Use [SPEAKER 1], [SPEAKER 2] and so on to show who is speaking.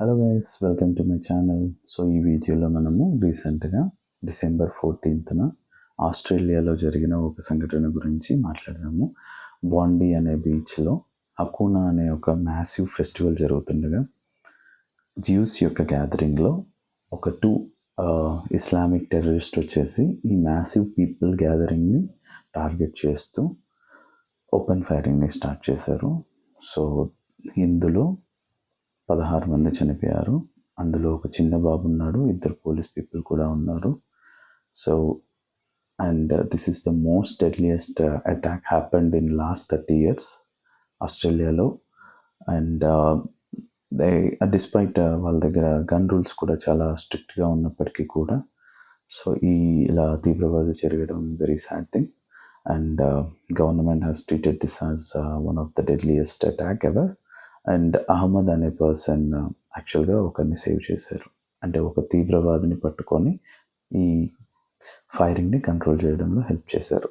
[SPEAKER 1] Hello guys, welcome to my channel. So ఈ వీడియోలో మనము రీసెంట్గా డిసెంబర్ 14న ఆస్ట్రేలియాలో జరిగిన ఒక సంఘటన గురించి మాట్లాడదాము. బాండీ అనే బీచ్లో హకూనా అనే ఒక మ్యాసివ్ ఫెస్టివల్ జరుగుతుండగా జ్యూస్ యొక్క గ్యాదరింగ్లో ఒక ఇస్లామిక్ టెర్రరిస్ట్ వచ్చేసి ఈ మ్యాసివ్ పీపుల్ గ్యాదరింగ్ని టార్గెట్ చేస్తూ ఓపెన్ ఫైరింగ్ని స్టార్ట్ చేశారు. సో ఇందులో 16 మంది చనిపోయారు. అందులో ఒక చిన్న బాబు ఉన్నాడు, 2 పోలీస్ పీపుల్ కూడా ఉన్నారు. So and this is the most deadliest attack happened in last 30 years ఆస్ట్రేలియాలో. అండ్ డిస్పైట్ వాళ్ళ దగ్గర గన్ రూల్స్ కూడా చాలా స్ట్రిక్ట్గా ఉన్నప్పటికీ కూడా సో ఇలా తీవ్రవాద జరగడం very sad thing. And government has treated this as one of the deadliest attack ever. And Ahmed అనే పర్సన్ యాక్చువల్గా ఒకరిని సేవ్ చేశారు. అంటే ఒక తీవ్రవాదిని పట్టుకొని ఈ ఫైరింగ్ని కంట్రోల్ చేయడంలో హెల్ప్ చేశారు.